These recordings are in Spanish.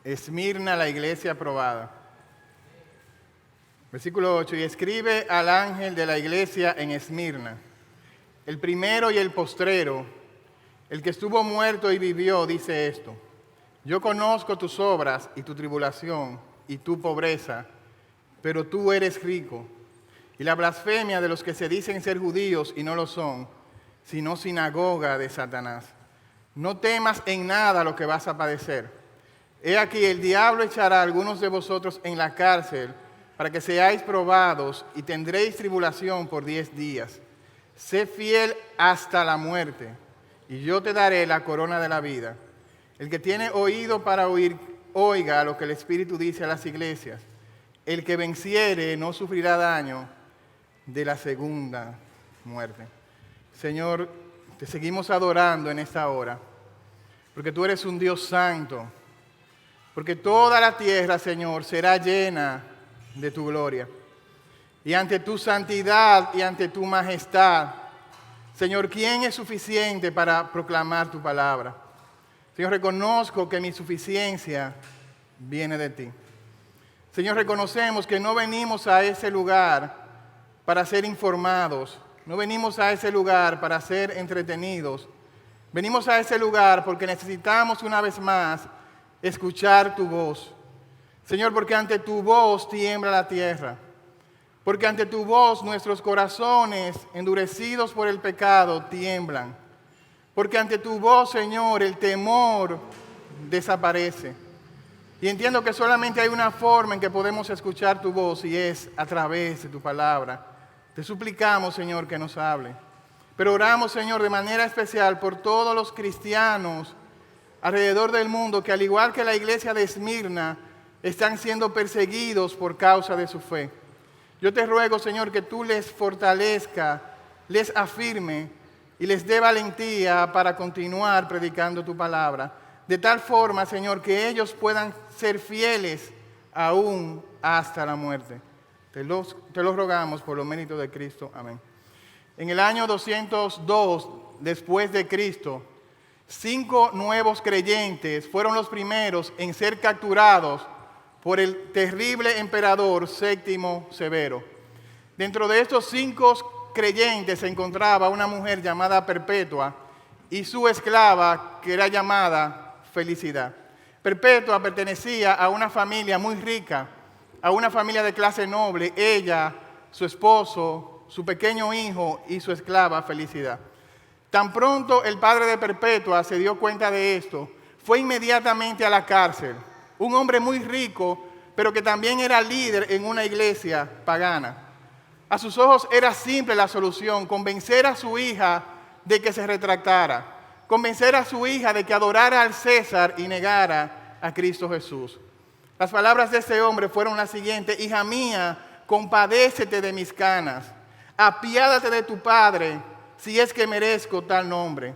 Esmirna, la iglesia aprobada. Versículo 8. Y escribe al ángel de la iglesia en Esmirna, el primero y el postrero, el que estuvo muerto y vivió, dice esto: yo conozco tus obras y tu tribulación y tu pobreza, pero tú eres rico, y la blasfemia de los que se dicen ser judíos y no lo son, sino sinagoga de Satanás. No temas en nada lo que vas a padecer. He aquí, el diablo echará a algunos de vosotros en la cárcel para que seáis probados y tendréis tribulación por 10 días. Sé fiel hasta la muerte, y yo te daré la corona de la vida. El que tiene oído para oír, oiga lo que el Espíritu dice a las iglesias. El que venciere no sufrirá daño de la segunda muerte. Señor, te seguimos adorando en esta hora, porque tú eres un Dios santo, porque toda la tierra, Señor, será llena de tu gloria. Y ante tu santidad y ante tu majestad, Señor, ¿quién es suficiente para proclamar tu palabra? Señor, reconozco que mi suficiencia viene de ti. Señor, reconocemos que no venimos a ese lugar para ser informados, no venimos a ese lugar para ser entretenidos. Venimos a ese lugar porque necesitamos una vez más escuchar tu voz. Señor, porque ante tu voz tiembla la tierra. Porque ante tu voz nuestros corazones, endurecidos por el pecado, tiemblan. Porque ante tu voz, Señor, el temor desaparece. Y entiendo que solamente hay una forma en que podemos escuchar tu voz, y es a través de tu palabra. Te suplicamos, Señor, que nos hable. Pero oramos, Señor, de manera especial por todos los cristianos alrededor del mundo que, al igual que la iglesia de Esmirna, están siendo perseguidos por causa de su fe. Yo te ruego, Señor, que tú les fortalezca, les afirme y les dé valentía para continuar predicando tu palabra. De tal forma, Señor, que ellos puedan ser fieles aún hasta la muerte. Te lo rogamos por los méritos de Cristo. Amén. En el año 202 después de Cristo, 5 nuevos creyentes fueron los primeros en ser capturados por el terrible emperador Séptimo Severo. Dentro de estos 5 creyentes se encontraba una mujer llamada Perpetua y su esclava, que era llamada Felicidad. Perpetua pertenecía a una familia muy rica, a una familia de clase noble. Ella, su esposo, su pequeño hijo y su esclava Felicidad. Tan pronto el padre de Perpetua se dio cuenta de esto, fue inmediatamente a la cárcel. Un hombre muy rico, pero que también era líder en una iglesia pagana. A sus ojos era simple la solución: convencer a su hija de que se retractara, convencer a su hija de que adorara al César y negara a Cristo Jesús. Las palabras de ese hombre fueron las siguientes: hija mía, compadécete de mis canas, apiádate de tu padre, si es que merezco tal nombre.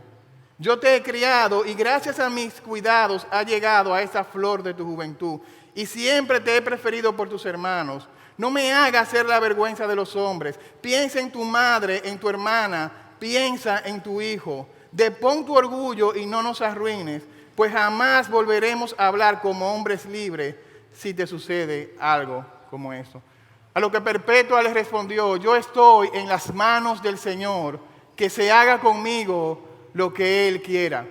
Yo te he criado y gracias a mis cuidados has llegado a esa flor de tu juventud, y siempre te he preferido por tus hermanos. No me hagas ser la vergüenza de los hombres. Piensa en tu madre, en tu hermana, piensa en tu hijo. Depón tu orgullo y no nos arruines, pues jamás volveremos a hablar como hombres libres si te sucede algo como esto. A lo que Perpetua le respondió: yo estoy en las manos del Señor, que se haga conmigo lo que Él quiera.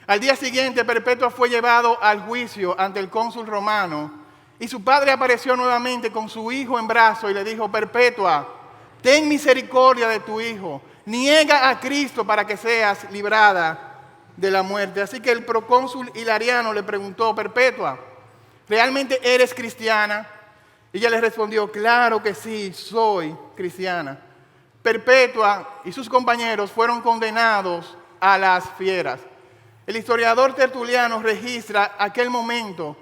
Al día siguiente, Perpetua fue llevado al juicio ante el cónsul romano, y su padre apareció nuevamente con su hijo en brazos y le dijo: Perpetua, ten misericordia de tu hijo, niega a Cristo para que seas librada de la muerte. Así que el procónsul Hilariano le preguntó: Perpetua, ¿realmente eres cristiana? Y ella le respondió: claro que sí, soy cristiana. Perpetua y sus compañeros fueron condenados a las fieras. El historiador Tertuliano registra aquel momento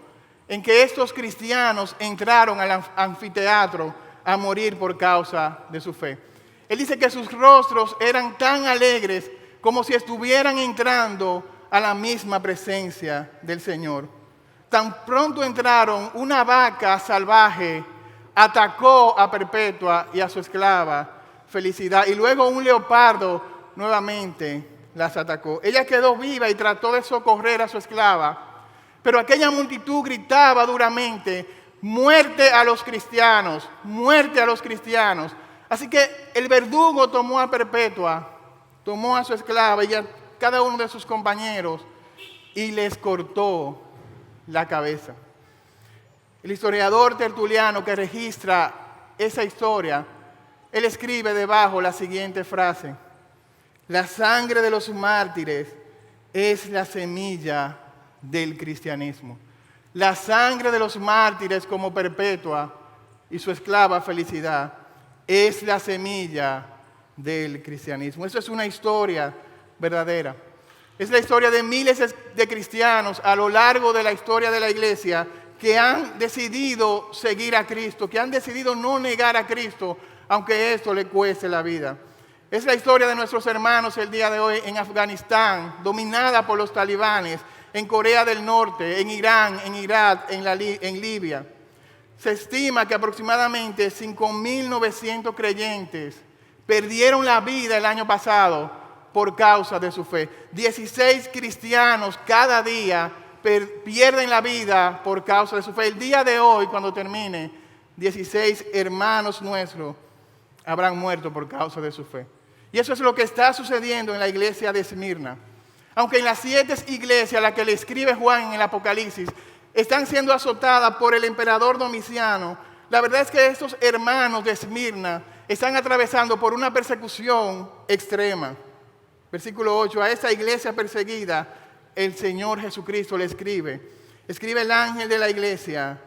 en que estos cristianos entraron al anfiteatro a morir por causa de su fe. Él dice que sus rostros eran tan alegres como si estuvieran entrando a la misma presencia del Señor. Tan pronto entraron, una vaca salvaje atacó a Perpetua y a su esclava Felicidad, y luego un leopardo nuevamente las atacó. Ella quedó viva y trató de socorrer a su esclava, Pero aquella multitud gritaba duramente: muerte a los cristianos, muerte a los cristianos. Así que el verdugo tomó a Perpetua, tomó a su esclava y a cada uno de sus compañeros y les cortó la cabeza. El historiador Tertuliano, que registra esa historia, él escribe debajo la siguiente frase: la sangre de los mártires es la semilla del cristianismo. La sangre de los mártires, como Perpetua y su esclava Felicidad, es la semilla del cristianismo. Eso es una historia verdadera. Es la historia de miles de cristianos a lo largo de la historia de la iglesia que han decidido seguir a Cristo, que han decidido no negar a Cristo, aunque esto le cueste la vida. Es la historia de nuestros hermanos el día de hoy en Afganistán, dominada por los talibanes, en Corea del Norte, en Irán, en Irak, en Libia. Se estima que aproximadamente 5.900 creyentes perdieron la vida el año pasado por causa de su fe. 16 cristianos cada día pierden la vida por causa de su fe. El día de hoy, cuando termine, 16 hermanos nuestros habrán muerto por causa de su fe. Y eso es lo que está sucediendo en la iglesia de Esmirna. Aunque en las 7 iglesias a las que le escribe Juan en el Apocalipsis están siendo azotadas por el emperador Domiciano, la verdad es que estos hermanos de Esmirna están atravesando por una persecución extrema. Versículo 8: a esa iglesia perseguida, el Señor Jesucristo le escribe el ángel de la iglesia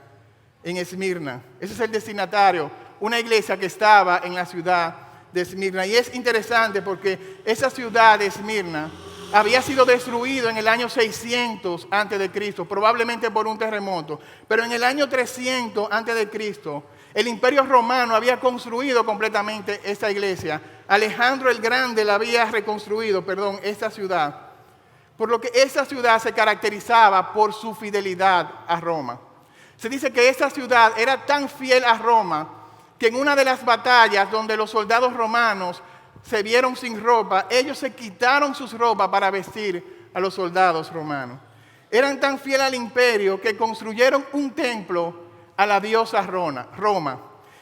en Esmirna. Ese es el destinatario, una iglesia que estaba en la ciudad de Esmirna. Y es interesante porque esa ciudad de Esmirna había sido destruido en el año 600 a.C., probablemente por un terremoto. Pero en el año 300 a.C., el Imperio Romano había construido completamente esta iglesia. Alejandro el Grande la había reconstruido, esta ciudad. Por lo que esta ciudad se caracterizaba por su fidelidad a Roma. Se dice que esta ciudad era tan fiel a Roma que en una de las batallas donde los soldados romanos se vieron sin ropa, ellos se quitaron sus ropas para vestir a los soldados romanos. Eran tan fieles al imperio que construyeron un templo a la diosa Roma.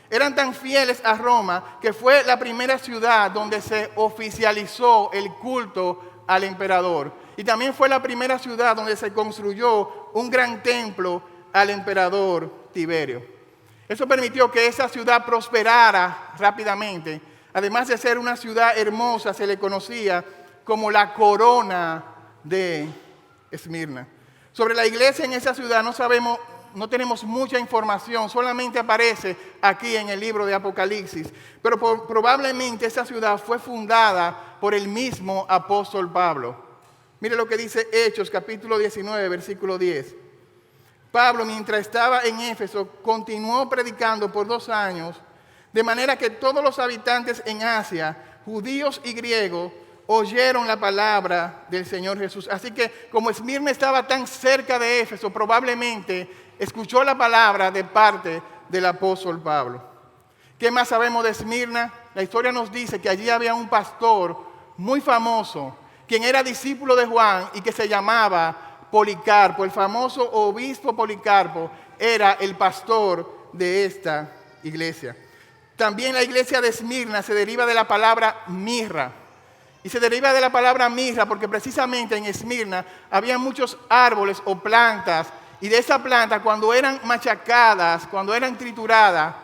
Eran tan fieles a Roma que fue la primera ciudad donde se oficializó el culto al emperador. Y también fue la primera ciudad donde se construyó un gran templo al emperador Tiberio. Eso permitió que esa ciudad prosperara rápidamente. Además de ser una ciudad hermosa, se le conocía como la corona de Esmirna. Sobre la iglesia en esa ciudad no tenemos mucha información, solamente aparece aquí en el libro de Apocalipsis. Pero probablemente esa ciudad fue fundada por el mismo apóstol Pablo. Mire lo que dice Hechos, capítulo 19, versículo 10. Pablo, mientras estaba en Éfeso, continuó predicando por 2 años, de manera que todos los habitantes en Asia, judíos y griegos, oyeron la palabra del Señor Jesús. Así que como Esmirna estaba tan cerca de Éfeso, probablemente escuchó la palabra de parte del apóstol Pablo. ¿Qué más sabemos de Esmirna? La historia nos dice que allí había un pastor muy famoso, quien era discípulo de Juan y que se llamaba Policarpo. El famoso obispo Policarpo era el pastor de esta iglesia. También la iglesia de Esmirna se deriva de la palabra mirra. Y se deriva de la palabra mirra porque precisamente en Esmirna había muchos árboles o plantas. Y de esa planta, cuando eran machacadas, cuando eran trituradas,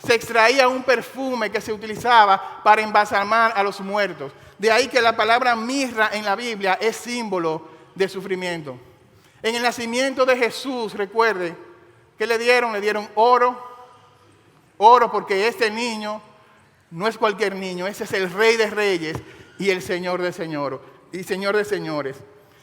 se extraía un perfume que se utilizaba para embalsamar a los muertos. De ahí que la palabra mirra en la Biblia es símbolo de sufrimiento. En el nacimiento de Jesús, recuerde, ¿qué le dieron? Le dieron oro. Oro porque este niño no es cualquier niño, ese es el Rey de Reyes y el Señor de Señores.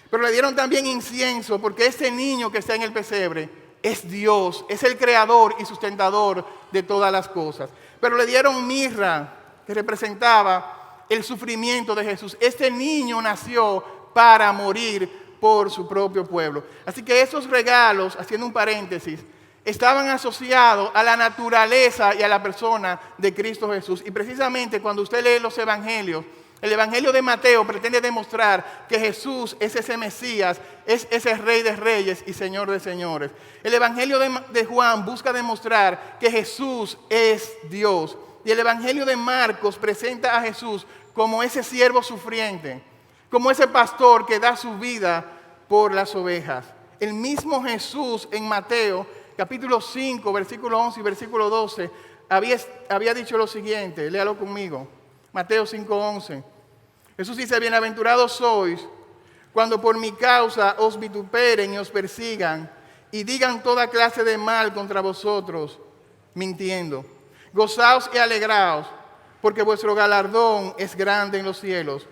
Pero le dieron también incienso porque ese niño que está en el pesebre es Dios, es el creador y sustentador de todas las cosas. Pero le dieron mirra, que representaba el sufrimiento de Jesús. Este niño nació para morir por su propio pueblo. Así que esos regalos, haciendo un paréntesis, estaban asociados a la naturaleza y a la persona de Cristo Jesús. Y precisamente cuando usted lee los evangelios, El Evangelio de Mateo pretende demostrar que Jesús es ese Mesías, es ese Rey de Reyes y Señor de Señores. El Evangelio de Juan busca demostrar que Jesús es Dios. Y el Evangelio de Marcos presenta a Jesús como ese siervo sufriente, como ese pastor que da su vida por las ovejas. El mismo Jesús en Mateo, capítulo 5, versículo 11 y versículo 12, había dicho lo siguiente, léalo conmigo. Mateo 5, 11. Jesús dice, bienaventurados sois cuando por mi causa os vituperen y os persigan y digan toda clase de mal contra vosotros, mintiendo. Gozaos y alegraos, porque vuestro galardón es grande en los cielos,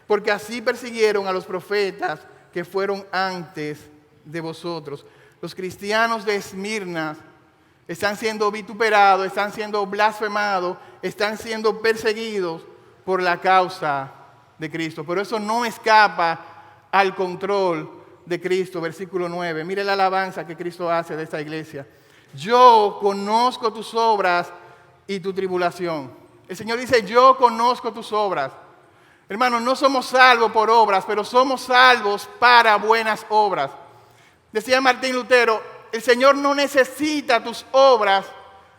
porque así persiguieron a los profetas que fueron antes de vosotros. Los cristianos de Esmirna están siendo vituperados, están siendo blasfemados, están siendo perseguidos por la causa de Cristo. Pero eso no escapa al control de Cristo. Versículo 9. Mire la alabanza que Cristo hace de esta iglesia. Yo conozco tus obras y tu tribulación. El Señor dice, yo conozco tus obras. Hermanos, no somos salvos por obras, pero somos salvos para buenas obras. Decía Martín Lutero, el Señor no necesita tus obras,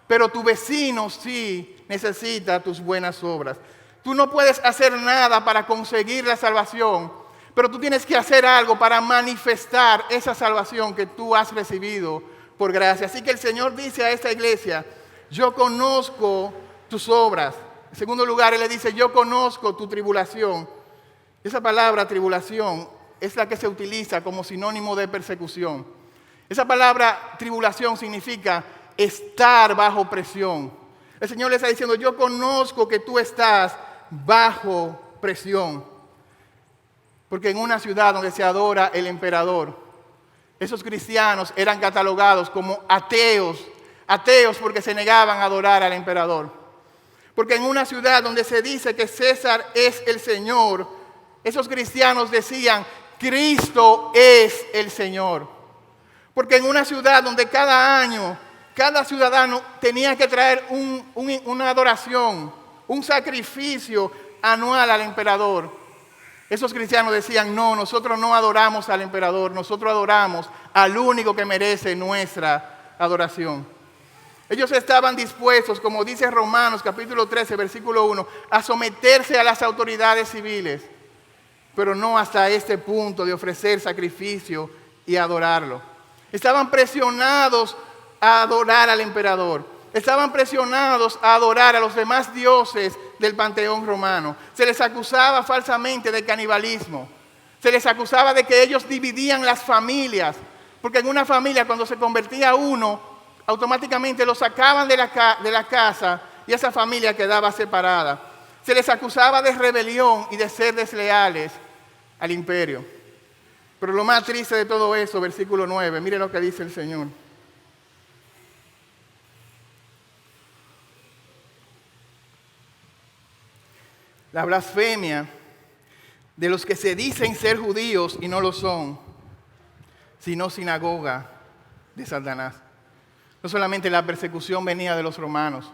pero tu vecino sí necesita tus buenas obras. Tú no puedes hacer nada para conseguir la salvación, pero tú tienes que hacer algo para manifestar esa salvación que tú has recibido por gracia. Así que el Señor dice a esta iglesia, yo conozco tus obras. En segundo lugar, Él le dice, yo conozco tu tribulación. Esa palabra tribulación es la que se utiliza como sinónimo de persecución. Esa palabra tribulación significa estar bajo presión. El Señor le está diciendo, yo conozco que tú estás bajo presión. Porque en una ciudad donde se adora el emperador, esos cristianos eran catalogados como ateos. Ateos porque se negaban a adorar al emperador. Porque en una ciudad donde se dice que César es el Señor, esos cristianos decían, Cristo es el Señor. Porque en una ciudad donde cada año, cada ciudadano tenía que traer una adoración, un sacrificio anual al emperador, esos cristianos decían, no, nosotros no adoramos al emperador, nosotros adoramos al único que merece nuestra adoración. Ellos estaban dispuestos, como dice Romanos capítulo 13, versículo 1, a someterse a las autoridades civiles, pero no hasta este punto de ofrecer sacrificio y adorarlo. Estaban presionados a adorar al emperador. Estaban presionados a adorar a los demás dioses del panteón romano. Se les acusaba falsamente de canibalismo. Se les acusaba de que ellos dividían las familias, porque en una familia cuando se convertía uno, automáticamente lo sacaban de la casa y esa familia quedaba separada. Se les acusaba de rebelión y de ser desleales al imperio. Pero lo más triste de todo eso, versículo 9, mire lo que dice el Señor. La blasfemia de los que se dicen ser judíos y no lo son, sino sinagoga de Satanás. No solamente la persecución venía de los romanos,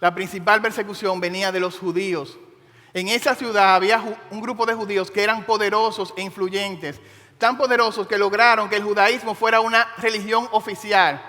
la principal persecución venía de los judíos. En esa ciudad había un grupo de judíos que eran poderosos e influyentes, tan poderosos que lograron que el judaísmo fuera una religión oficial.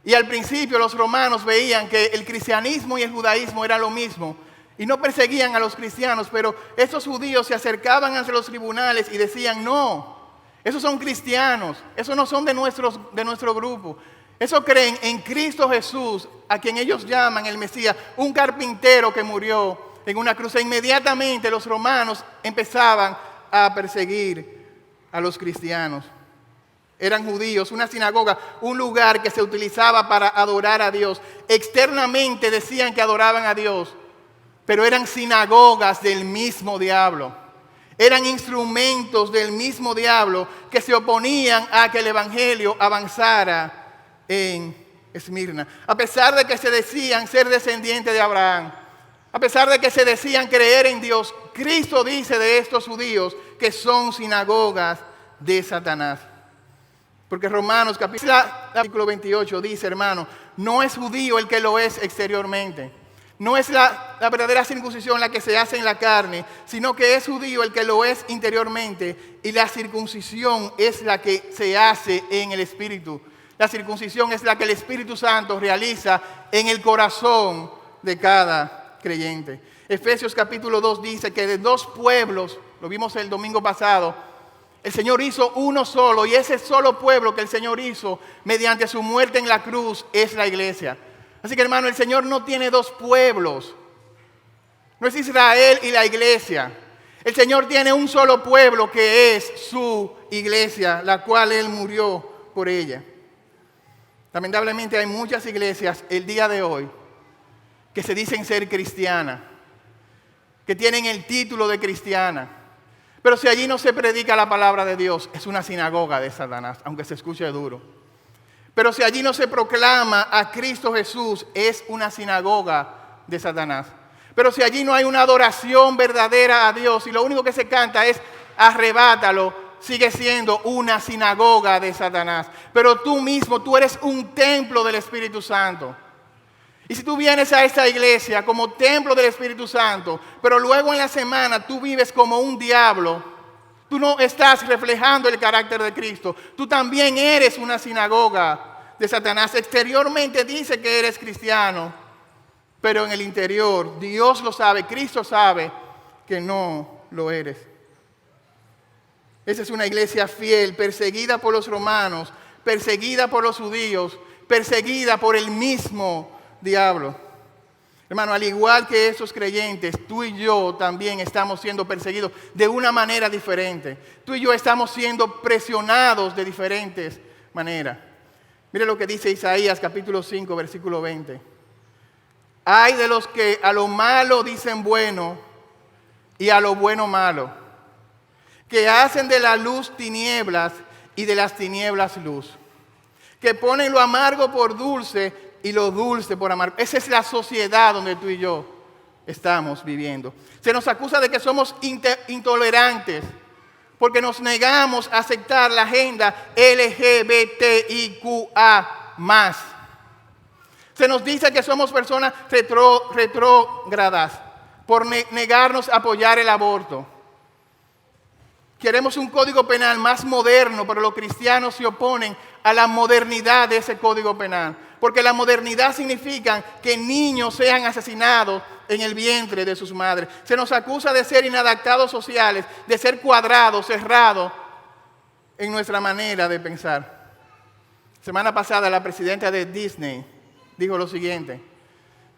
Y al principio los romanos veían que el cristianismo y el judaísmo eran lo mismo y no perseguían a los cristianos, pero estos judíos se acercaban ante los tribunales y decían, no, esos son cristianos, esos no son de nuestro grupo. Eso creen en Cristo Jesús, a quien ellos llaman el Mesías, un carpintero que murió en una cruz. E inmediatamente los romanos empezaban a perseguir a los cristianos. Eran judíos, una sinagoga, un lugar que se utilizaba para adorar a Dios. Externamente decían que adoraban a Dios, pero eran sinagogas del mismo diablo. Eran instrumentos del mismo diablo que se oponían a que el evangelio avanzara en Esmirna. A pesar de que se decían ser descendientes de Abraham, a pesar de que se decían creer en Dios, Cristo dice de estos judíos que son sinagogas de Satanás. Porque Romanos capítulo 28 dice, hermano, no es judío el que lo es exteriormente, No es la verdadera circuncisión la que se hace en la carne, sino que es judío el que lo es interiormente, y la circuncisión es la que se hace en el Espíritu. La circuncisión es la que el Espíritu Santo realiza en el corazón de cada creyente. Efesios capítulo 2 dice que de dos pueblos, lo vimos el domingo pasado, el Señor hizo uno solo, y ese solo pueblo que el Señor hizo mediante su muerte en la cruz es la iglesia. Así que, hermano, el Señor no tiene dos pueblos. No es Israel y la iglesia. El Señor tiene un solo pueblo que es su iglesia, la cual Él murió por ella. Lamentablemente hay muchas iglesias el día de hoy que se dicen ser cristianas, que tienen el título de cristiana. Pero si allí no se predica la palabra de Dios, es una sinagoga de Satanás, aunque se escuche duro. Pero si allí no se proclama a Cristo Jesús, es una sinagoga de Satanás. Pero si allí no hay una adoración verdadera a Dios y lo único que se canta es arrebátalo, sigue siendo una sinagoga de Satanás. Pero tú mismo, tú eres un templo del Espíritu Santo. Y si tú vienes a esta iglesia como templo del Espíritu Santo, pero luego en la semana tú vives como un diablo, tú no estás reflejando el carácter de Cristo. Tú también eres una sinagoga de Satanás. Exteriormente dice que eres cristiano, pero en el interior Dios lo sabe, Cristo sabe que no lo eres. Esa es una iglesia fiel, perseguida por los romanos, perseguida por los judíos, perseguida por el mismo diablo. Hermano, al igual que esos creyentes, tú y yo también estamos siendo perseguidos de una manera diferente. Tú y yo estamos siendo presionados de diferentes maneras. Mire lo que dice Isaías capítulo 5, versículo 20. Ay de los que a lo malo dicen bueno y a lo bueno malo, que hacen de la luz tinieblas y de las tinieblas luz, que ponen lo amargo por dulce y lo dulce por amargo. Esa es la sociedad donde tú y yo estamos viviendo. Se nos acusa de que somos intolerantes porque nos negamos a aceptar la agenda LGBTIQA+. Se nos dice que somos personas retrógradas por negarnos a apoyar el aborto. Queremos un código penal más moderno, pero los cristianos se oponen a la modernidad de ese código penal. Porque la modernidad significa que niños sean asesinados en el vientre de sus madres. Se nos acusa de ser inadaptados sociales, de ser cuadrados, cerrados en nuestra manera de pensar. Semana pasada la presidenta de Disney dijo lo siguiente: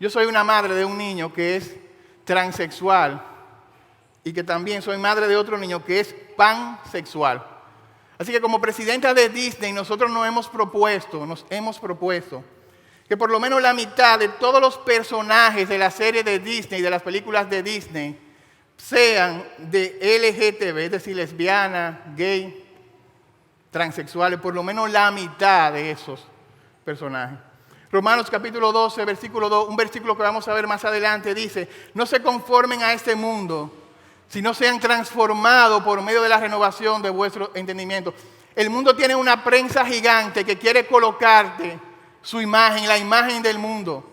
yo soy una madre de un niño que es transexual y que también soy madre de otro niño que es pansexual. Así que como presidenta de Disney nosotros nos hemos propuesto que por lo menos la mitad de todos los personajes de la serie de Disney, de las películas de Disney, sean de LGTB, es decir, lesbiana, gay, transexuales, por lo menos la mitad de esos personajes. Romanos capítulo 12, versículo 2, un versículo que vamos a ver más adelante, dice: no se conformen a este mundo, sino sean transformados por medio de la renovación de vuestro entendimiento. El mundo tiene una prensa gigante que quiere colocarte su imagen, la imagen del mundo.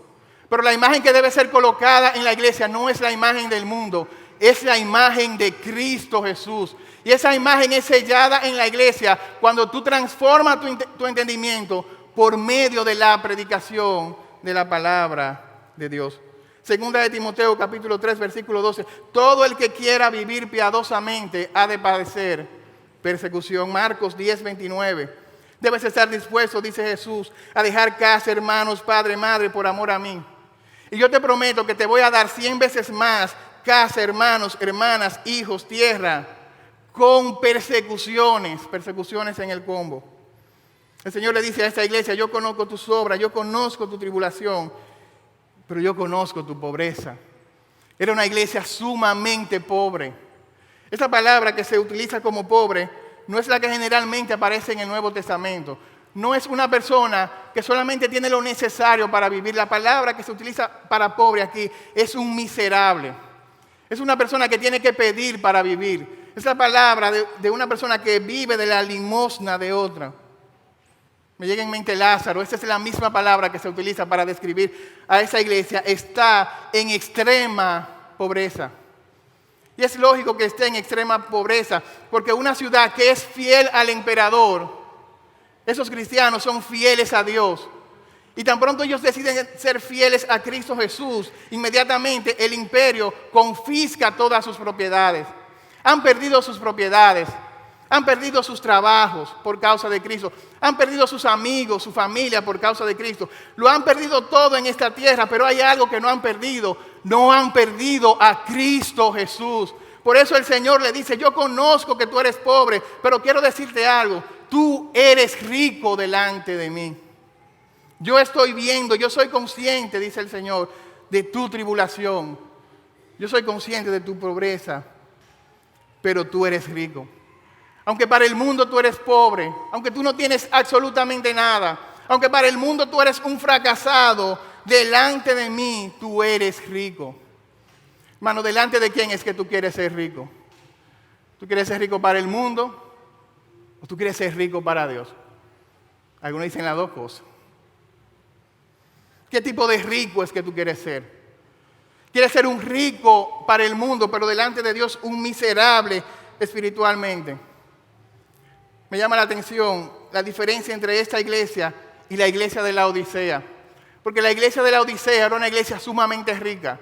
Pero la imagen que debe ser colocada en la iglesia no es la imagen del mundo, es la imagen de Cristo Jesús. Y esa imagen es sellada en la iglesia cuando tú transformas tu entendimiento por medio de la predicación de la palabra de Dios. Segunda de Timoteo capítulo 3 versículo 12. Todo el que quiera vivir piadosamente ha de padecer persecución. Marcos 10, 29. Debes estar dispuesto, dice Jesús, a dejar casa, hermanos, padre, madre, por amor a mí. Y yo te prometo que te voy a dar 100 veces más casa, hermanos, hermanas, hijos, tierra, con persecuciones en el combo. El Señor le dice a esta iglesia: yo conozco tus obras, yo conozco tu tribulación, pero yo conozco tu pobreza. Era una iglesia sumamente pobre. Esa palabra que se utiliza como pobre no es la que generalmente aparece en el Nuevo Testamento. No es una persona que solamente tiene lo necesario para vivir. La palabra que se utiliza para pobre aquí es un miserable. Es una persona que tiene que pedir para vivir. Es la palabra de una persona que vive de la limosna de otra. me llega en mente Lázaro, esa es la misma palabra que se utiliza para describir a esa iglesia, está en extrema pobreza. Y es lógico que esté en extrema pobreza, porque una ciudad que es fiel al emperador, esos cristianos son fieles a Dios. Y tan pronto ellos deciden ser fieles a Cristo Jesús, inmediatamente el imperio confisca todas sus propiedades. Han perdido sus propiedades, han perdido sus trabajos por causa de Cristo, han perdido sus amigos, su familia por causa de Cristo. Lo han perdido todo en esta tierra, pero hay algo que no han perdido. No han perdido a Cristo Jesús. Por eso el Señor le dice, yo conozco que tú eres pobre, pero quiero decirte algo, tú eres rico delante de mí. Yo estoy viendo, yo soy consciente, dice el Señor, de tu tribulación. Yo soy consciente de tu pobreza, pero tú eres rico. Aunque para el mundo tú eres pobre, aunque tú no tienes absolutamente nada, aunque para el mundo tú eres un fracasado, delante de mí tú eres rico. Hermano, ¿delante de quién es que tú quieres ser rico? ¿Tú quieres ser rico para el mundo o tú quieres ser rico para Dios? Algunos dicen las dos cosas. ¿Qué tipo de rico es que tú quieres ser? ¿Quieres ser un rico para el mundo, pero delante de Dios un miserable espiritualmente? Me llama la atención la diferencia entre esta iglesia y la iglesia de la Odisea. Porque la iglesia de la Odisea era una iglesia sumamente rica.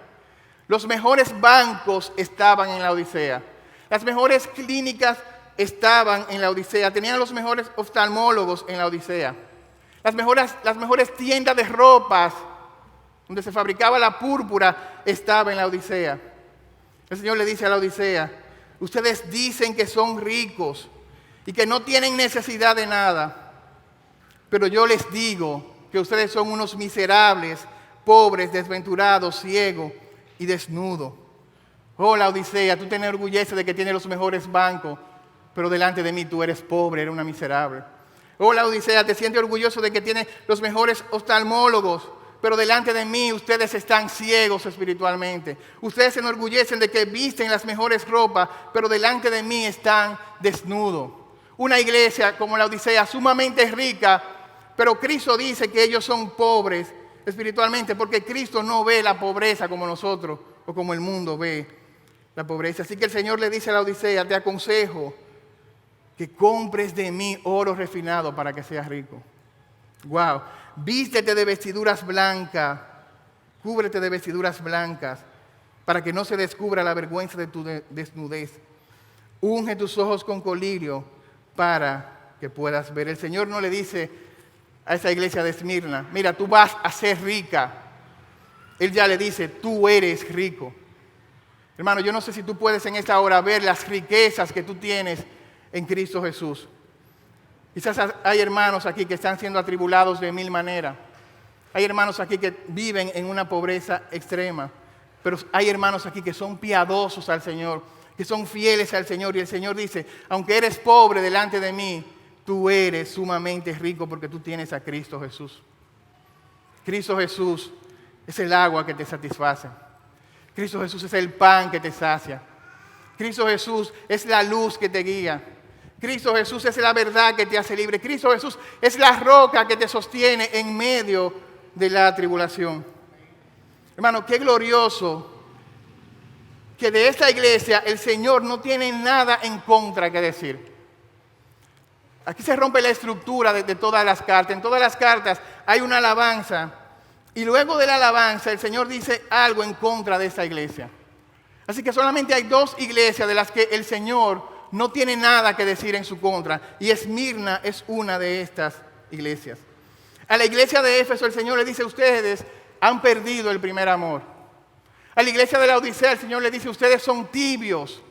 Los mejores bancos estaban en la Odisea. Las mejores clínicas estaban en la Odisea. Tenían los mejores oftalmólogos en la Odisea. Las mejores tiendas de ropas donde se fabricaba la púrpura estaba en la Odisea. El Señor le dice a la Odisea, ustedes dicen que son ricos y que no tienen necesidad de nada, pero yo les digo que ustedes son unos miserables, pobres, desventurados, ciegos y desnudos. Oh, la Odisea, tú te enorgulleces de que tienes los mejores bancos, pero delante de mí tú eres pobre, eres una miserable. Oh, la Odisea, te sientes orgulloso de que tienes los mejores oftalmólogos, pero delante de mí ustedes están ciegos espiritualmente. Ustedes se enorgullecen de que visten las mejores ropas, pero delante de mí están desnudos. Una iglesia como la Odisea, sumamente rica, pero Cristo dice que ellos son pobres espiritualmente, porque Cristo no ve la pobreza como nosotros o como el mundo ve la pobreza. Así que el Señor le dice a la Odisea, te aconsejo que compres de mí oro refinado para que seas rico. Wow. Vístete de vestiduras blancas, cúbrete de vestiduras blancas, para que no se descubra la vergüenza de tu desnudez. Unge tus ojos con colirio para que puedas ver. El Señor no le dice a esa iglesia de Esmirna, mira, tú vas a ser rica. Él ya le dice, tú eres rico. Hermano, yo no sé si tú puedes en esta hora ver las riquezas que tú tienes en Cristo Jesús. Quizás hay hermanos aquí que están siendo atribulados de mil maneras. Hay hermanos aquí que viven en una pobreza extrema. Pero hay hermanos aquí que son piadosos al Señor, que son fieles al Señor. Y el Señor dice, aunque eres pobre delante de mí, tú eres sumamente rico porque tú tienes a Cristo Jesús. Cristo Jesús es el agua que te satisface. Cristo Jesús es el pan que te sacia. Cristo Jesús es la luz que te guía. Cristo Jesús es la verdad que te hace libre. Cristo Jesús es la roca que te sostiene en medio de la tribulación. Hermano, qué glorioso que de esta iglesia el Señor no tiene nada en contra que decir. Aquí se rompe la estructura de todas las cartas. En todas las cartas hay una alabanza y luego de la alabanza el Señor dice algo en contra de esta iglesia. Así que solamente hay dos iglesias de las que el Señor no tiene nada que decir en su contra. Y Esmirna es una de estas iglesias. A la iglesia de Éfeso el Señor le dice, ustedes han perdido el primer amor. A la iglesia de la Odisea el Señor le dice, ustedes son tibios.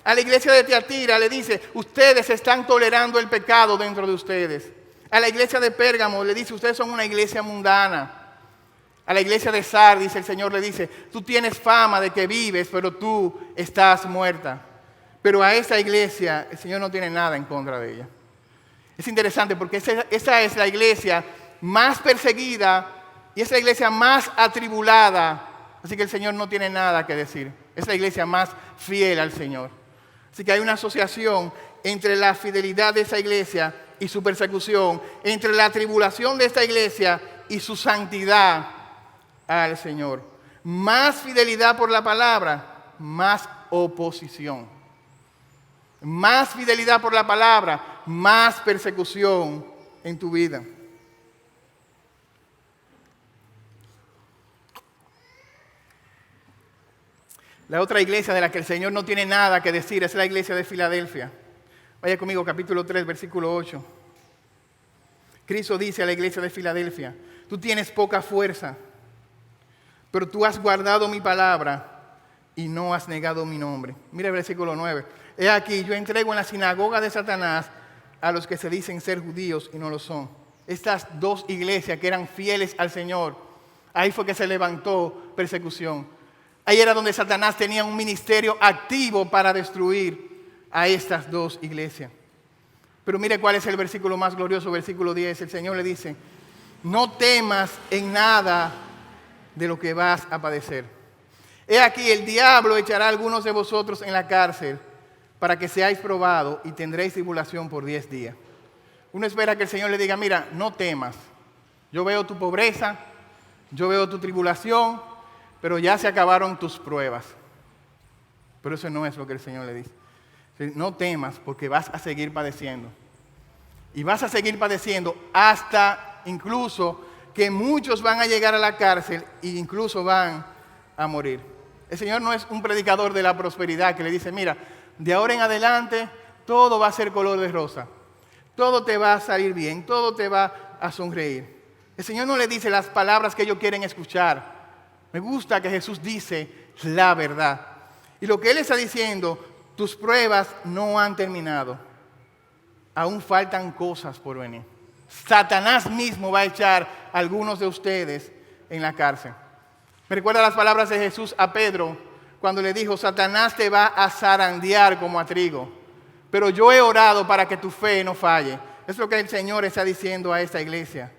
A la iglesia de Tiatira le dice, ustedes están tolerando el pecado dentro de ustedes. A la iglesia de Pérgamo le dice, ustedes son una iglesia mundana. A la iglesia de Sardis el Señor le dice, tú tienes fama de que vives, pero tú estás muerta. Pero a esa iglesia el Señor no tiene nada en contra de ella. Es interesante porque esa es la iglesia más perseguida y es la iglesia más atribulada. Así que el Señor no tiene nada que decir. Es la iglesia más fiel al Señor. Así que hay una asociación entre la fidelidad de esa iglesia y su persecución, entre la tribulación de esta iglesia y su santidad al Señor. Más fidelidad por la palabra, más oposición. Más fidelidad por la palabra, más persecución en tu vida. La otra iglesia de la que el Señor no tiene nada que decir es la iglesia de Filadelfia. Vaya conmigo, capítulo 3, versículo 8. Cristo dice a la iglesia de Filadelfia: tú tienes poca fuerza, pero tú has guardado mi palabra y no has negado mi nombre. Mira el versículo 9. He aquí, yo entrego en la sinagoga de Satanás a los que se dicen ser judíos y no lo son. Estas dos iglesias que eran fieles al Señor, ahí fue que se levantó persecución. Ahí era donde Satanás tenía un ministerio activo para destruir a estas dos iglesias. Pero mire cuál es el versículo más glorioso, versículo 10. El Señor le dice: no temas en nada de lo que vas a padecer. He aquí, el diablo echará a algunos de vosotros en la cárcel para que seáis probados y tendréis tribulación por 10 días. Uno espera que el Señor le diga: mira, no temas. Yo veo tu pobreza, yo veo tu tribulación, pero ya se acabaron tus pruebas. Pero eso no es lo que el Señor le dice. No temas, porque vas a seguir padeciendo. Y vas a seguir padeciendo hasta incluso que muchos van a llegar a la cárcel e incluso van a morir. El Señor no es un predicador de la prosperidad que le dice: mira, de ahora en adelante todo va a ser color de rosa. Todo te va a salir bien, todo te va a sonreír. El Señor no le dice las palabras que ellos quieren escuchar. Me gusta que Jesús dice la verdad. Y lo que Él está diciendo: tus pruebas no han terminado. Aún faltan cosas por venir. Satanás mismo va a echar a algunos de ustedes en la cárcel. Me recuerda las palabras de Jesús a Pedro cuando le dijo: Satanás te va a zarandear como a trigo, pero yo he orado para que tu fe no falle. Es lo que el Señor está diciendo a esta iglesia.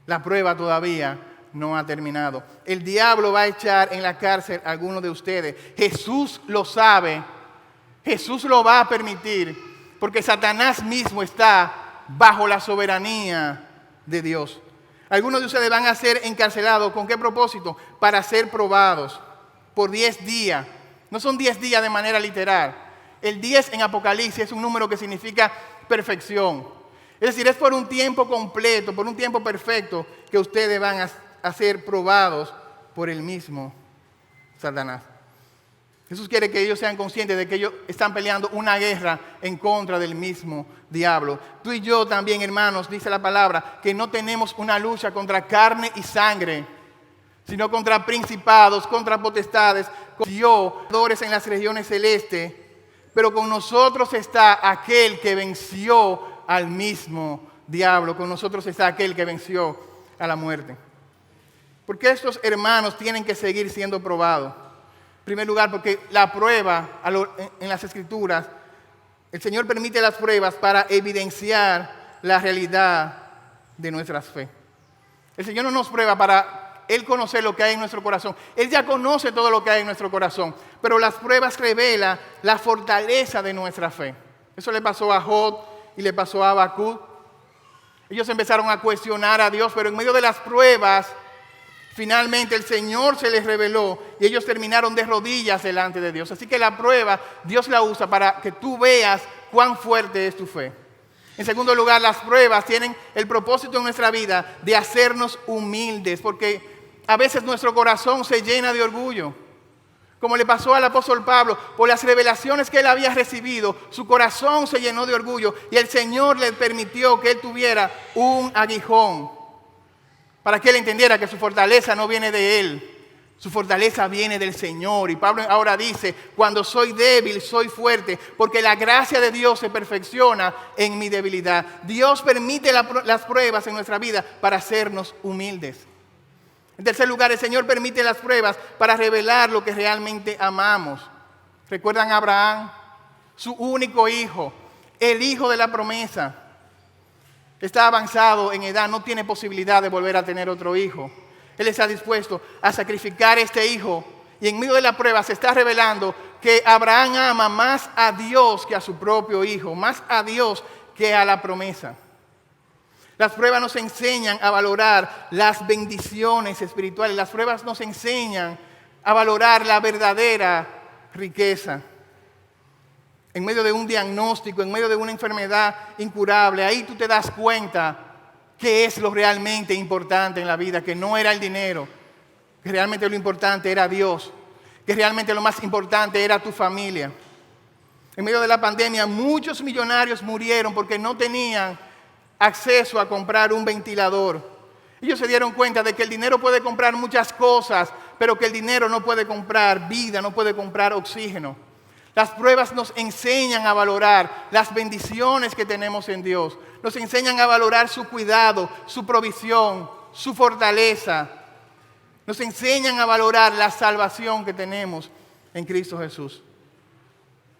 La prueba todavía no ha terminado. El diablo va a echar en la cárcel a algunos de ustedes. Jesús lo sabe. Jesús lo va a permitir porque Satanás mismo está bajo la soberanía de Dios. Algunos de ustedes van a ser encarcelados. ¿Con qué propósito? Para ser probados por 10 días. No son 10 días de manera literal. El 10 en Apocalipsis es un número que significa perfección. Es decir, es por un tiempo completo, por un tiempo perfecto que ustedes van a ser probados por el mismo Satanás. Jesús quiere que ellos sean conscientes de que ellos están peleando una guerra en contra del mismo diablo. Tú y yo también, hermanos, dice la palabra, que no tenemos una lucha contra carne y sangre, sino contra principados, contra potestades, contra en las regiones celestes. Pero con nosotros está aquel que venció al mismo diablo. Con nosotros está aquel que venció a la muerte. ¿Por qué estos hermanos tienen que seguir siendo probados? En primer lugar, porque la prueba en las Escrituras, el Señor permite las pruebas para evidenciar la realidad de nuestra fe. El Señor no nos prueba para Él conocer lo que hay en nuestro corazón. Él ya conoce todo lo que hay en nuestro corazón, pero las pruebas revelan la fortaleza de nuestra fe. Eso le pasó a Job y le pasó a Habacuc. Ellos empezaron a cuestionar a Dios, pero en medio de las pruebas, finalmente el Señor se les reveló y ellos terminaron de rodillas delante de Dios. Así que la prueba Dios la usa para que tú veas cuán fuerte es tu fe. En segundo lugar, las pruebas tienen el propósito en nuestra vida de hacernos humildes, porque a veces nuestro corazón se llena de orgullo. Como le pasó al apóstol Pablo, por las revelaciones que él había recibido, su corazón se llenó de orgullo y el Señor le permitió que él tuviera un aguijón para que él entendiera que su fortaleza no viene de él, su fortaleza viene del Señor. Y Pablo ahora dice: cuando soy débil, soy fuerte, porque la gracia de Dios se perfecciona en mi debilidad. Dios permite las pruebas en nuestra vida para hacernos humildes. En tercer lugar, el Señor permite las pruebas para revelar lo que realmente amamos. ¿Recuerdan a Abraham? Su único hijo, el hijo de la promesa. Está avanzado en edad, no tiene posibilidad de volver a tener otro hijo. Él está dispuesto a sacrificar este hijo y en medio de la prueba se está revelando que Abraham ama más a Dios que a su propio hijo, más a Dios que a la promesa. Las pruebas nos enseñan a valorar las bendiciones espirituales. Las pruebas nos enseñan a valorar la verdadera riqueza. En medio de un diagnóstico, en medio de una enfermedad incurable, ahí tú te das cuenta qué es lo realmente importante en la vida, que no era el dinero, que realmente lo importante era Dios, que realmente lo más importante era tu familia. En medio de la pandemia, muchos millonarios murieron porque no tenían acceso a comprar un ventilador. Ellos se dieron cuenta de que el dinero puede comprar muchas cosas, pero que el dinero no puede comprar vida, no puede comprar oxígeno. Las pruebas nos enseñan a valorar las bendiciones que tenemos en Dios. Nos enseñan a valorar su cuidado, su provisión, su fortaleza. Nos enseñan a valorar la salvación que tenemos en Cristo Jesús.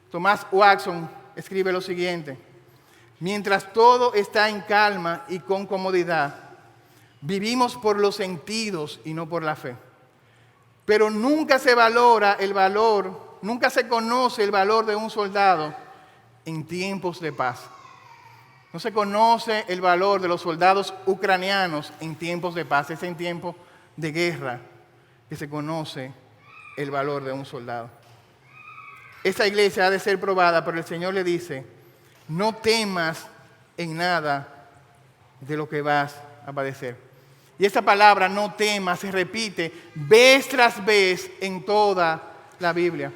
Tomás Watson escribe lo siguiente: mientras todo está en calma y con comodidad, vivimos por los sentidos y no por la fe. Pero nunca se valora el valor, nunca se conoce el valor de un soldado en tiempos de paz. No se conoce el valor de los soldados ucranianos en tiempos de paz. Es en tiempos de guerra que se conoce el valor de un soldado. Esta iglesia ha de ser probada, pero el Señor le dice: no temas en nada de lo que vas a padecer. Y esta palabra, no temas, se repite vez tras vez en toda la Biblia.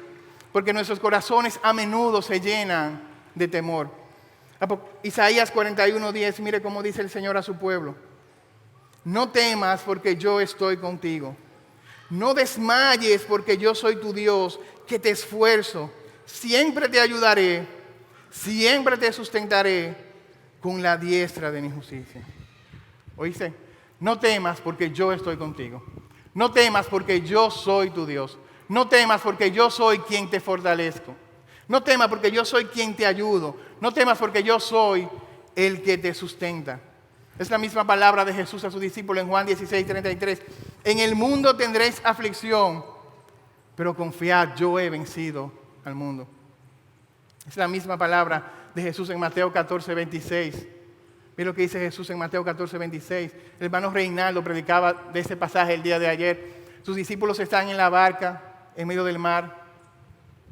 Porque nuestros corazones a menudo se llenan de temor. Isaías 41:10, mire cómo dice el Señor a su pueblo: no temas porque yo estoy contigo. No desmayes porque yo soy tu Dios, que te esfuerzo. Siempre te ayudaré, siempre te sustentaré con la diestra de mi justicia. ¿Oíste? No temas porque yo estoy contigo. No temas porque yo soy tu Dios. No temas porque yo soy quien te fortalezco. No temas porque yo soy quien te ayudo. No temas porque yo soy el que te sustenta. Es la misma palabra de Jesús a sus discípulos en Juan 16:33. En el mundo tendréis aflicción, pero confiad, yo he vencido al mundo. Es la misma palabra de Jesús en Mateo 14:26. Mira lo que dice Jesús en Mateo 14:26. El hermano Reinaldo predicaba de ese pasaje el día de ayer. Sus discípulos están en la barca, en medio del mar.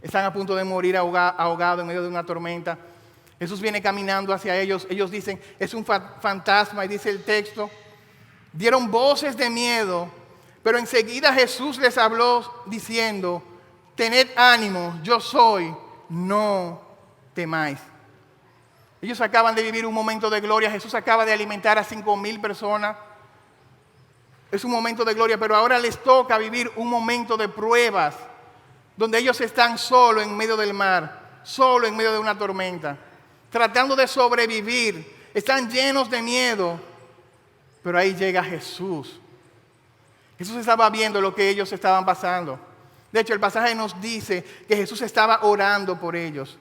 Están a punto de morir ahogados en medio de una tormenta. Jesús viene caminando hacia ellos. Ellos dicen, es un fantasma, y dice el texto. Dieron voces de miedo, pero enseguida Jesús les habló diciendo: tened ánimo, yo soy, no temáis. Ellos acaban de vivir un momento de gloria. Jesús acaba de alimentar a 5,000 personas. Es un momento de gloria, pero ahora les toca vivir un momento de pruebas, donde ellos están solos en medio del mar, solos en medio de una tormenta, tratando de sobrevivir. Están llenos de miedo, pero ahí llega Jesús. Jesús estaba viendo lo que ellos estaban pasando. De hecho, el pasaje nos dice que Jesús estaba orando por ellos.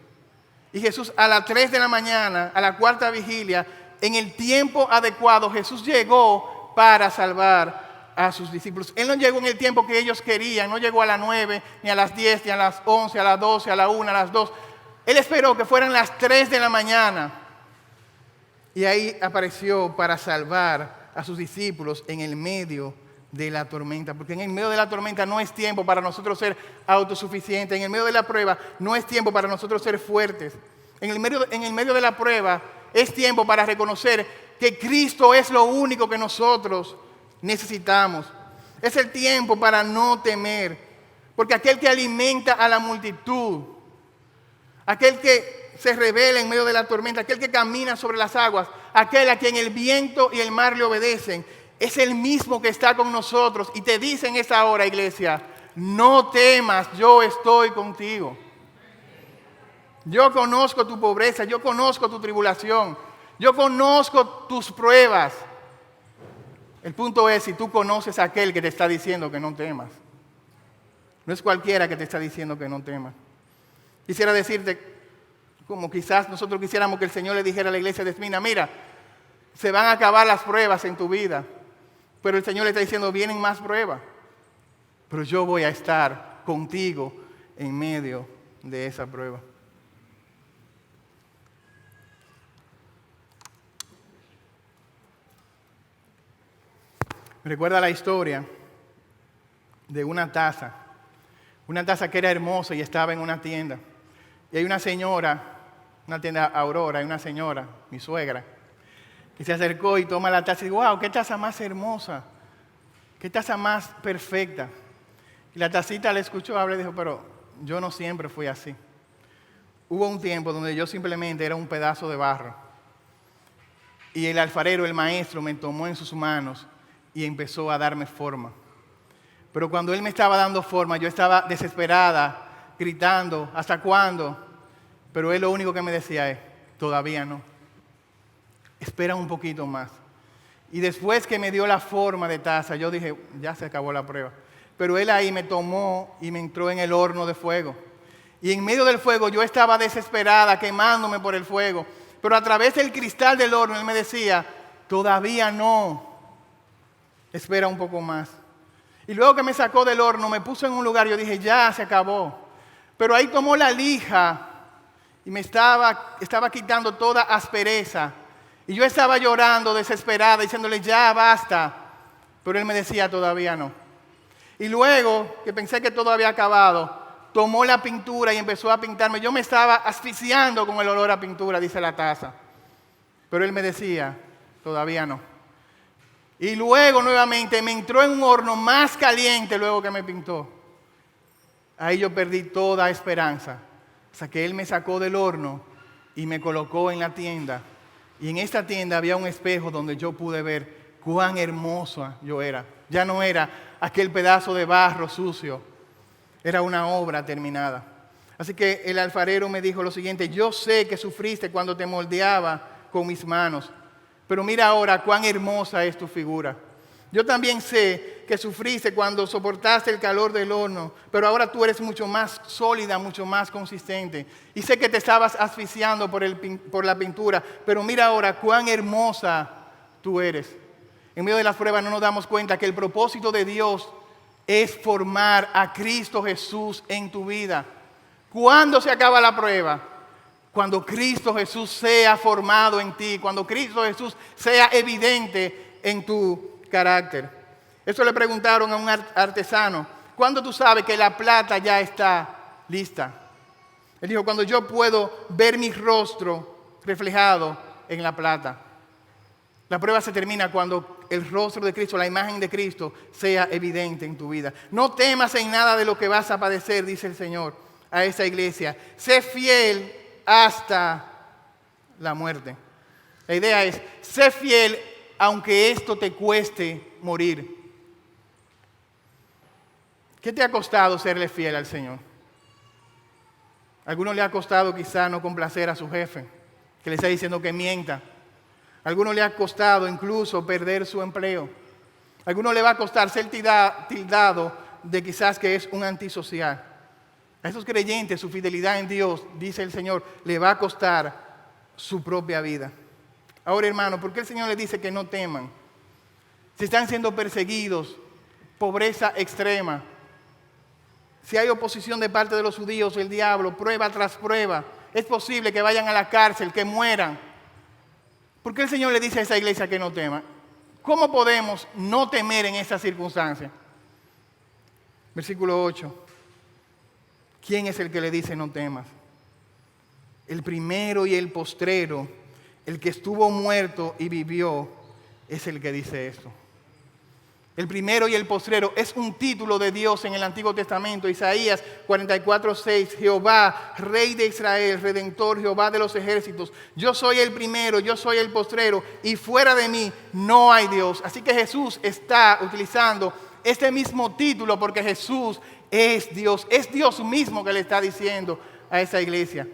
Y Jesús a las 3 de la mañana, a la cuarta vigilia, en el tiempo adecuado, Jesús llegó para salvar a sus discípulos. Él no llegó en el tiempo que ellos querían, no llegó a las 9, ni a las 10, ni a las 11, a las 12, a la 1, a las 2. Él esperó que fueran las 3 de la mañana. Y ahí apareció para salvar a sus discípulos en el medio de la tormenta. Porque en el medio de la tormenta no es tiempo para nosotros ser autosuficientes. En el medio de la prueba no es tiempo para nosotros ser fuertes. En el medio de la prueba es tiempo para reconocer que Cristo es lo único que nosotros necesitamos. Es el tiempo para no temer. Porque aquel que alimenta a la multitud, aquel que se revela en medio de la tormenta, aquel que camina sobre las aguas, aquel a quien el viento y el mar le obedecen, es el mismo que está con nosotros y te dice en esa hora, iglesia: no temas, yo estoy contigo. Yo conozco tu pobreza, yo conozco tu tribulación, yo conozco tus pruebas. El punto es si tú conoces a aquel que te está diciendo que no temas. No es cualquiera que te está diciendo que no temas. Quisiera decirte, como quizás nosotros quisiéramos que el Señor le dijera a la iglesia de Esmina: mira, se van a acabar las pruebas en tu vida. Pero el Señor le está diciendo: vienen más pruebas. Pero yo voy a estar contigo en medio de esa prueba. Me recuerda la historia de una taza que era hermosa y estaba en una tienda. Y hay una señora, una tienda Aurora, hay una señora, mi suegra, que se acercó y toma la taza y dice, wow, qué taza más hermosa, qué taza más perfecta. Y la tacita le escuchó hablar y dijo, pero yo no siempre fui así. Hubo un tiempo donde yo simplemente era un pedazo de barro. Y el alfarero, el maestro, me tomó en sus manos y empezó a darme forma. Pero cuando él me estaba dando forma, yo estaba desesperada, gritando, ¿hasta cuándo? Pero él lo único que me decía es, todavía no. Espera un poquito más. Y después que me dio la forma de taza, yo dije, ya se acabó la prueba. Pero él ahí me tomó y me entró en el horno de fuego. Y en medio del fuego yo estaba desesperada, quemándome por el fuego. Pero a través del cristal del horno él me decía, todavía no. Espera un poco más. Y luego que me sacó del horno, me puso en un lugar, yo dije, ya se acabó. Pero ahí tomó la lija y me estaba quitando toda aspereza. Y yo estaba llorando, desesperada, diciéndole, ya basta. Pero él me decía, todavía no. Y luego, que pensé que todo había acabado, tomó la pintura y empezó a pintarme. Yo me estaba asfixiando con el olor a pintura, dice la taza. Pero él me decía, todavía no. Y luego nuevamente me entró en un horno más caliente luego que me pintó. Ahí yo perdí toda esperanza. Hasta que él me sacó del horno y me colocó en la tienda. Y en esta tienda había un espejo donde yo pude ver cuán hermosa yo era. Ya no era aquel pedazo de barro sucio. Era una obra terminada. Así que el alfarero me dijo lo siguiente, yo sé que sufriste cuando te moldeaba con mis manos, pero mira ahora cuán hermosa es tu figura. Yo también sé que sufriste cuando soportaste el calor del horno, pero ahora tú eres mucho más sólida, mucho más consistente. Y sé que te estabas asfixiando por la pintura, pero mira ahora cuán hermosa tú eres. En medio de las pruebas no nos damos cuenta que el propósito de Dios es formar a Cristo Jesús en tu vida. ¿Cuándo se acaba la prueba? Cuando Cristo Jesús sea formado en ti, cuando Cristo Jesús sea evidente en tu carácter. Eso le preguntaron a un artesano, ¿cuándo tú sabes que la plata ya está lista? Él dijo, cuando yo puedo ver mi rostro reflejado en la plata. La prueba se termina cuando el rostro de Cristo, la imagen de Cristo, sea evidente en tu vida. No temas en nada de lo que vas a padecer, dice el Señor a esta iglesia. Sé fiel hasta la muerte. La idea es, sé fiel aunque esto te cueste morir. ¿Qué te ha costado serle fiel al Señor? A algunos le ha costado quizá no complacer a su jefe, que le está diciendo que mienta. A algunos le ha costado incluso perder su empleo. A algunos le va a costar ser tildado de quizás que es un antisocial. A esos creyentes su fidelidad en Dios, dice el Señor, le va a costar su propia vida. Ahora, hermano, ¿por qué el Señor le dice que no teman? Si están siendo perseguidos, pobreza extrema, si hay oposición de parte de los judíos, el diablo, prueba tras prueba, es posible que vayan a la cárcel, que mueran. ¿Por qué el Señor le dice a esa iglesia que no tema? ¿Cómo podemos no temer en esas circunstancias? Versículo 8. ¿Quién es el que le dice no temas? El primero y el postrero, el que estuvo muerto y vivió, es el que dice esto. El primero y el postrero es un título de Dios en el Antiguo Testamento. Isaías 44:6, Jehová, Rey de Israel, Redentor, Jehová de los ejércitos. Yo soy el primero, yo soy el postrero, y fuera de mí no hay Dios. Así que Jesús está utilizando este mismo título porque Jesús es Dios mismo que le está diciendo a esa iglesia.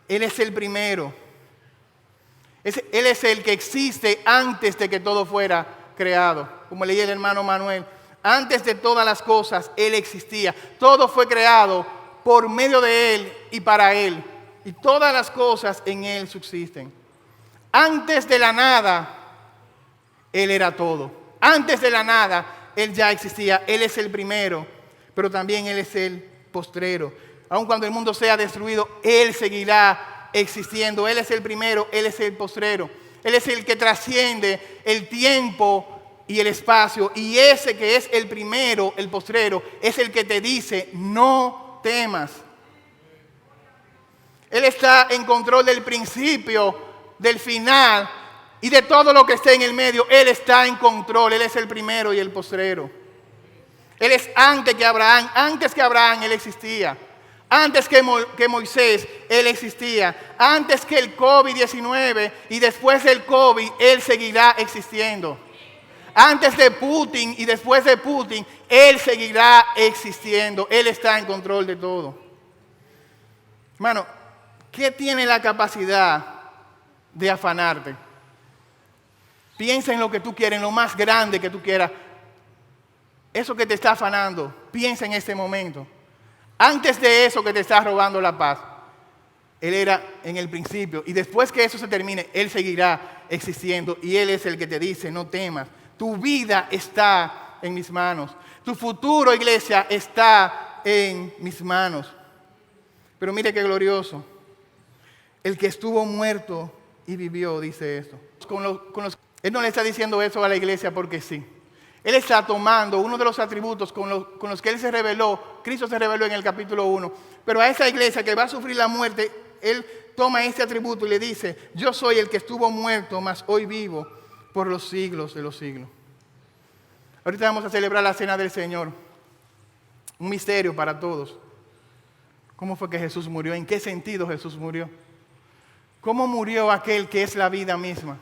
Él es el primero. Él es el que existe antes de que todo fuera creado. Como leía el hermano Manuel, antes de todas las cosas Él existía. Todo fue creado por medio de Él y para Él. Y todas las cosas en Él subsisten. Antes de la nada, Él era todo. Antes de la nada, Él ya existía. Él es el primero, pero también Él es el postrero. Aun cuando el mundo sea destruido, Él seguirá existiendo. Él es el primero, Él es el postrero. Él es el que trasciende el tiempo y el espacio, y ese que es el primero, el postrero, es el que te dice, no temas. Él está en control del principio, del final y de todo lo que esté en el medio. Él está en control, Él es el primero y el postrero. Él es antes que Abraham Él existía. Antes que Moisés, Él existía. Antes que el COVID-19 y después del COVID, Él seguirá existiendo. Antes de Putin y después de Putin, Él seguirá existiendo. Él está en control de todo. Hermano, ¿qué tiene la capacidad de afanarte? Piensa en lo que tú quieres, en lo más grande que tú quieras. Eso que te está afanando, piensa en este momento. Antes de eso que te está robando la paz, Él era en el principio. Y después que eso se termine, Él seguirá existiendo. Y Él es el que te dice, no temas. Tu vida está en mis manos. Tu futuro, iglesia, está en mis manos. Pero mire qué glorioso. El que estuvo muerto y vivió, dice esto. Él no le está diciendo eso a la iglesia porque sí. Él está tomando uno de los atributos con los que Él se reveló. Cristo se reveló en el capítulo 1. Pero a esa iglesia que va a sufrir la muerte, Él toma este atributo y le dice, yo soy el que estuvo muerto, mas hoy vivo por los siglos de los siglos. Ahorita vamos a celebrar la cena del Señor. Un misterio para todos. ¿Cómo fue que Jesús murió? ¿En qué sentido Jesús murió? ¿Cómo murió aquel que es la vida misma?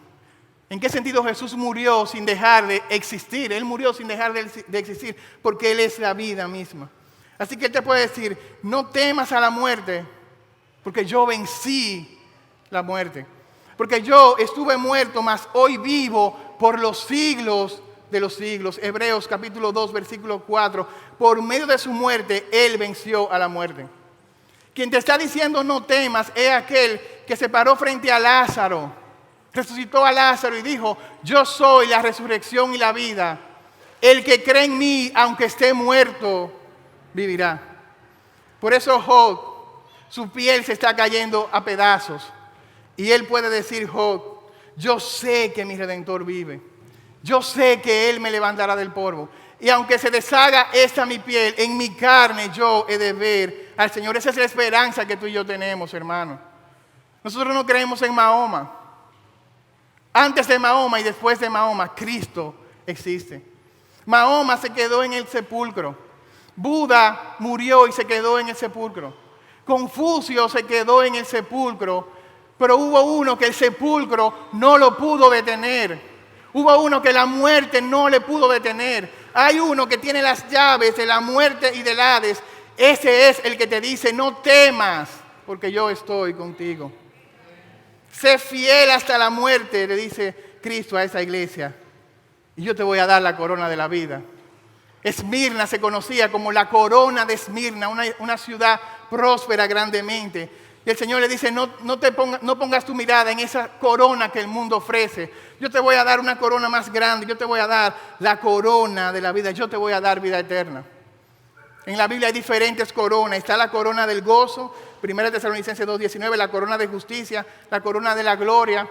¿En qué sentido Jesús murió sin dejar de existir? Él murió sin dejar de existir porque Él es la vida misma. Así que Él te puede decir, no temas a la muerte porque yo vencí la muerte. Porque yo estuve muerto, mas hoy vivo por los siglos de los siglos. Hebreos capítulo 2, versículo 4. Por medio de su muerte, Él venció a la muerte. Quien te está diciendo no temas es aquel que se paró frente a Lázaro. Resucitó a Lázaro y dijo, yo soy la resurrección y la vida. El que cree en mí, aunque esté muerto, vivirá. Por eso Job, su piel se está cayendo a pedazos. Y él puede decir, Job, yo sé que mi Redentor vive. Yo sé que Él me levantará del polvo. Y aunque se deshaga esta mi piel, en mi carne yo he de ver al Señor. Esa es la esperanza que tú y yo tenemos, hermano. Nosotros no creemos en Mahoma. Antes de Mahoma y después de Mahoma, Cristo existe. Mahoma se quedó en el sepulcro. Buda murió y se quedó en el sepulcro. Confucio se quedó en el sepulcro. Pero hubo uno que el sepulcro no lo pudo detener. Hubo uno que la muerte no le pudo detener. Hay uno que tiene las llaves de la muerte y del Hades. Ese es el que te dice, no temas, porque yo estoy contigo. Sé fiel hasta la muerte, le dice Cristo a esa iglesia. Y yo te voy a dar la corona de la vida. Esmirna se conocía como la corona de Esmirna, una ciudad próspera grandemente. Y el Señor le dice, no pongas tu mirada en esa corona que el mundo ofrece. Yo te voy a dar una corona más grande. Yo te voy a dar la corona de la vida. Yo te voy a dar vida eterna. En la Biblia hay diferentes coronas. Está la corona del gozo, 1 Tesalonicenses 2:19, la corona de justicia, la corona de la gloria,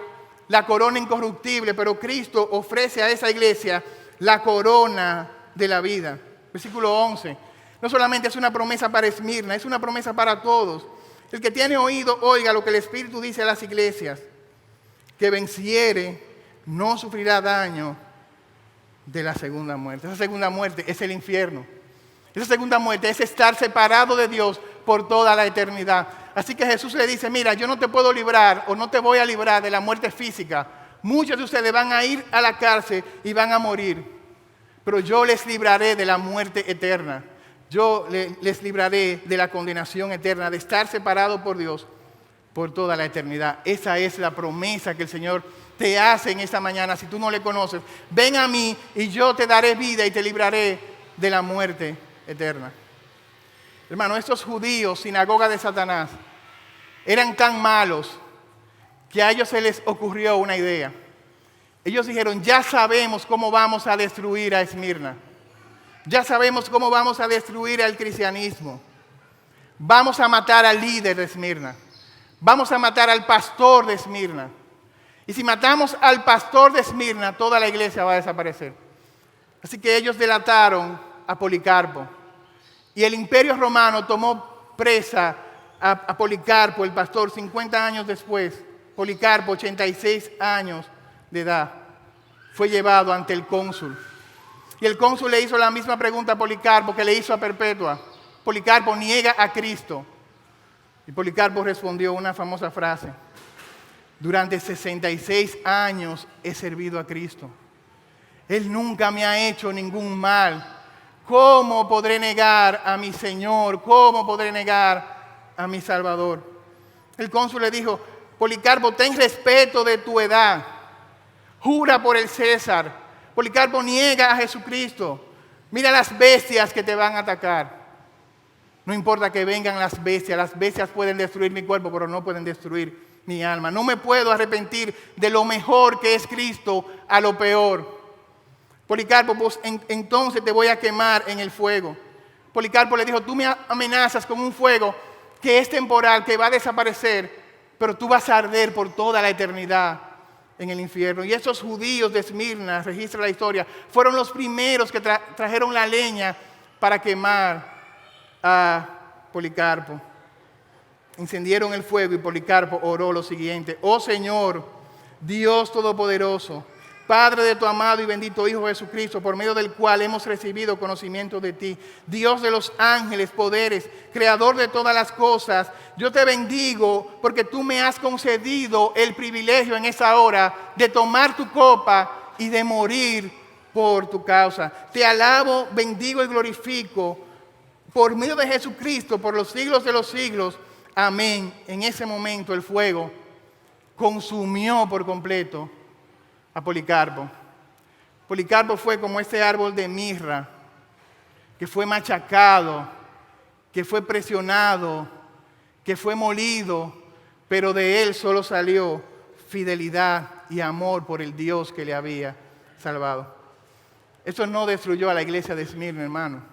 la corona incorruptible. Pero Cristo ofrece a esa iglesia la corona de la vida. Versículo 11. No solamente es una promesa para Esmirna, es una promesa para todos. El que tiene oído, oiga lo que el Espíritu dice a las iglesias. Que venciere, no sufrirá daño de la segunda muerte. Esa segunda muerte es el infierno. Esa segunda muerte es estar separado de Dios por toda la eternidad. Así que Jesús le dice, mira, yo no te puedo librar o no te voy a librar de la muerte física. Muchos de ustedes van a ir a la cárcel y van a morir. Pero yo les libraré de la muerte eterna. Yo les libraré de la condenación eterna, de estar separado por Dios por toda la eternidad. Esa es la promesa que el Señor te hace en esta mañana. Si tú no le conoces, ven a mí y yo te daré vida y te libraré de la muerte eterna. Hermano, estos judíos, sinagoga de Satanás, eran tan malos que a ellos se les ocurrió una idea. Ellos dijeron, ya sabemos cómo vamos a destruir a Esmirna. Ya sabemos cómo vamos a destruir al cristianismo. Vamos a matar al líder de Esmirna. Vamos a matar al pastor de Esmirna. Y si matamos al pastor de Esmirna, toda la iglesia va a desaparecer. Así que ellos delataron a Policarpo. Y el Imperio Romano tomó presa a Policarpo, el pastor, 50 años después. Policarpo, 86 años de edad, fue llevado ante el cónsul. Y el cónsul le hizo la misma pregunta a Policarpo que le hizo a Perpetua. Policarpo niega a Cristo. Y Policarpo respondió una famosa frase: durante 66 años he servido a Cristo. Él nunca me ha hecho ningún mal. ¿Cómo podré negar a mi Señor? ¿Cómo podré negar a mi Salvador? El cónsul le dijo: Policarpo, ten respeto de tu edad. Jura por el César. Policarpo niega a Jesucristo. Mira las bestias que te van a atacar. No importa que vengan las bestias pueden destruir mi cuerpo, pero no pueden destruir mi alma. No me puedo arrepentir de lo mejor que es Cristo a lo peor. Policarpo, pues entonces te voy a quemar en el fuego. Policarpo le dijo: tú me amenazas con un fuego que es temporal, que va a desaparecer, pero tú vas a arder por toda la eternidad en el infierno. Y esos judíos de Esmirna, registra la historia, fueron los primeros que trajeron la leña para quemar a Policarpo. Encendieron el fuego y Policarpo oró lo siguiente: oh Señor, Dios Todopoderoso, Padre de tu amado y bendito Hijo Jesucristo, por medio del cual hemos recibido conocimiento de ti, Dios de los ángeles, poderes, creador de todas las cosas, yo te bendigo porque tú me has concedido el privilegio en esa hora de tomar tu copa y de morir por tu causa. Te alabo, bendigo y glorifico por medio de Jesucristo, por los siglos de los siglos. Amén. En ese momento el fuego consumió por completo a Policarpo. Policarpo fue como ese árbol de mirra que fue machacado, que fue presionado, que fue molido, pero de él solo salió fidelidad y amor por el Dios que le había salvado. Eso no destruyó a la iglesia de Esmirna, hermano,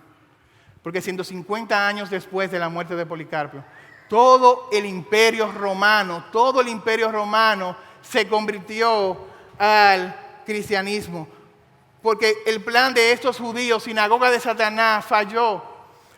porque 150 años después de la muerte de Policarpo, todo el imperio romano se convirtió al cristianismo, porque el plan de estos judíos, sinagoga de Satanás, falló,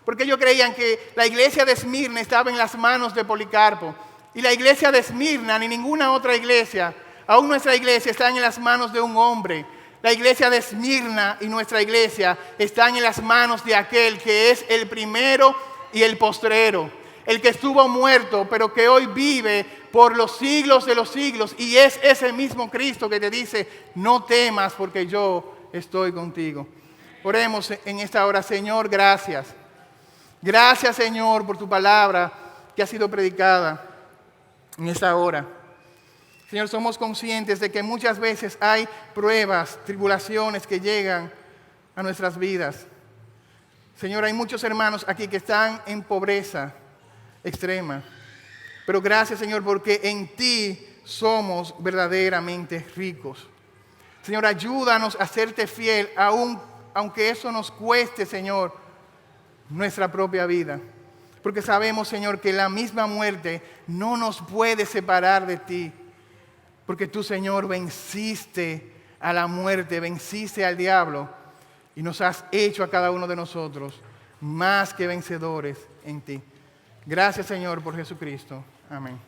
porque ellos creían que la iglesia de Esmirna estaba en las manos de Policarpo, y la iglesia de Esmirna ni ninguna otra iglesia, aún nuestra iglesia, está en las manos de un hombre. La iglesia de Esmirna y nuestra iglesia están en las manos de aquel que es el primero y el postrero, el que estuvo muerto, pero que hoy vive por los siglos de los siglos. Y es ese mismo Cristo que te dice: no temas porque yo estoy contigo. Oremos en esta hora. Señor, gracias. Gracias, Señor, por tu palabra que ha sido predicada en esta hora. Señor, somos conscientes de que muchas veces hay pruebas, tribulaciones que llegan a nuestras vidas. Señor, hay muchos hermanos aquí que están en pobreza extrema. Pero gracias, Señor, porque en ti somos verdaderamente ricos. Señor, ayúdanos a serte fiel, aunque eso nos cueste, Señor, nuestra propia vida. Porque sabemos, Señor, que la misma muerte no nos puede separar de ti. Porque tú, Señor, venciste a la muerte, venciste al diablo y nos has hecho a cada uno de nosotros más que vencedores en ti. Gracias, Señor, por Jesucristo. Amén.